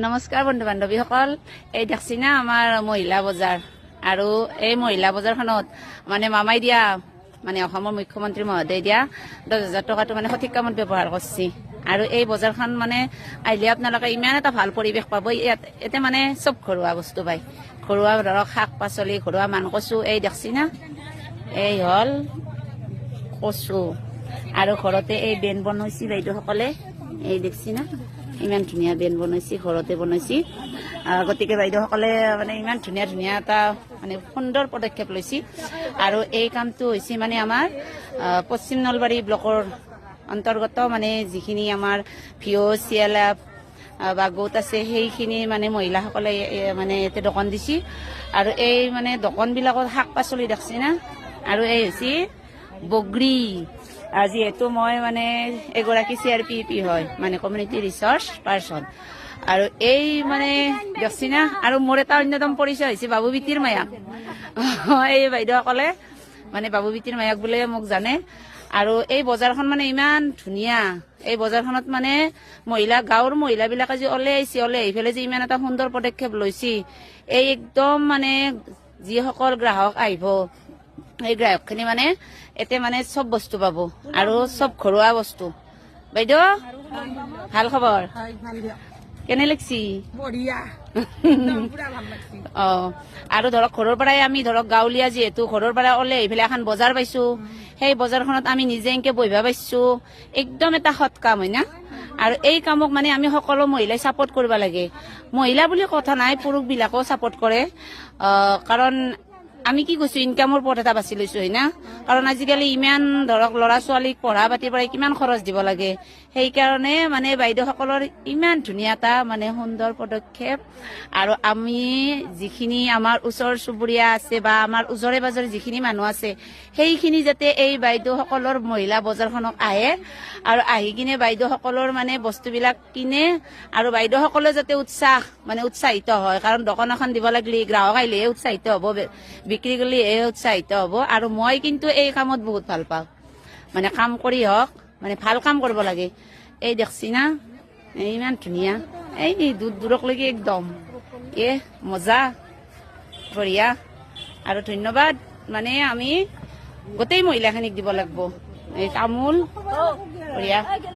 নমস্কাৰ বন্ধু বান্ধৱীসকল, এই দেখছি না আমাৰ মহিলা বজাৰ। আৰু এই মহিলা বজাৰখনত মানে মামাই দিয়া মানে অসমৰ মুখ্যমন্ত্ৰী মহোদয় দিয়া 10,000 টকাটো মানে সঠিক কামত ব্যৱহাৰ কৰিছে। আৰু এই বজাৰখন মানে আহিলে আপোনালোকে ইমান এটা ভাল পৰিৱেশ পাব। ইয়াতে মানে চব ঘৰুৱা বস্তু পায়, ঘৰুৱা ধৰক শাক পাচলি, ঘৰুৱা মান কচু। এই দেখছি না, এই হল কচু। আৰু ঘৰতে এই বেন বনাইছি বাইদেউসকলে, এই দেখছি না ইমান ধুনীয়া বেন বনাইছি, ঘৰতে বনাইছি। গতিকে বাইদেউসকলে মানে ইমান ধুনীয়া ধুনীয়া এটা মানে সুন্দৰ পদক্ষেপ লৈছি। আৰু এই কামটো হৈছে মানে আমাৰ পশ্চিম নলবাৰী ব্লকৰ অন্তৰ্গত মানে যিখিনি আমাৰ VOCLF বা গোট আছে সেইখিনি মানে মহিলাসকলে মানে ইয়াতে দোকান দিছি। আৰু এই মানে দোকানবিলাকত শাক পাচলি দেখছি না। আৰু এই হৈছে বগৰী। যিহেতু মই মানে এগৰাকী CRPP হয়, মানে কমিউনিটি ৰিচৰ্চ পাৰ্চন। আৰু এই মানে দেখছি না। আৰু মোৰ এটা অন্যতম পৰিচয় হৈছে বাবু বিটিৰ মায়াক। এই বাইদেউসকলে মানে বাবু বিটিৰ মায়াক বোলে মোক জানে। আৰু এই বজাৰখন মানে ইমান ধুনীয়া। এই বজাৰখনত মানে গাঁৱৰ মহিলাবিলাকে যে ওলাই আহি পেলাই যে ইমান এটা সুন্দৰ পদক্ষেপ লৈছি। এই একদম মানে যিসকল গ্ৰাহক আহিব, এই গ্ৰাহকখিনি মানে এতে মানে চব বস্তু পাব আৰু চব ঘৰুৱা বস্তু। বাইদেউ ভাল খবৰ? কেনে লাগছি? আৰু ধৰক ঘৰৰ পৰাই আমি ধৰক গাঁৱলীয়া যিহেতু ঘৰৰ পৰা ওলাই আহি পেলাই এখন বজাৰ পাইছো। সেই বজাৰখনত আমি নিজে এনেকে বহিব পাইছো। একদম এটা সৎ কাম হয় না। আৰু এই কামক মানে আমি সকলো মহিলাই ছাপোৰ্ট কৰিব লাগে। মহিলা বুলি কথা নাই, পুৰুষ বিলাকেও ছাপোৰ্ট কৰে। কাৰণ আমি কি কৈছো, ইনকামৰ পথ এটা বাছি লৈছো হয় না। কাৰণ আজিকালি ইমান ধৰক ল'ৰা ছোৱালীক পঢ়া পাতিৰ পৰা কিমান খৰচ দিব লাগে। সেইকাৰণে মানে বাইদেউসকলৰ ইমান ধুনীয়া এটা মানে সুন্দৰ পদক্ষেপ। আৰু আমি যিখিনি আমাৰ ওচৰ চুবুৰীয়া আছে বা আমাৰ ওচৰে পাজৰে যিখিনি মানুহ আছে, সেইখিনি যাতে এই বাইদেউসকলৰ মহিলা বজাৰখনক আহে আৰু আহি কিনে বাইদেউসকলৰ মানে বস্তুবিলাক কিনে। আৰু বাইদেউসকলে যাতে উৎসাহিত হয়। কাৰণ দোকান এখন দিব লাগিলে গ্ৰাহক আহিলেহে উৎসাহিত হ'ব, বিক্ৰী কৰিলেহে উৎসাহিত হ'ব। আৰু মই কিন্তু এই কামত বহুত ভাল পাওঁ। মানে কাম কৰি হওক, মানে ভাল কাম কৰিব লাগে। এই দেখছি না, ইমান ধুনীয়া। এই দূৰকলৈকে একদম মজা, বঢ়িয়া। আৰু ধন্যবাদ মানে আমি গোটেই মহিলাখিনিক দিব লাগিব। এই তামোল বঢ়িয়া।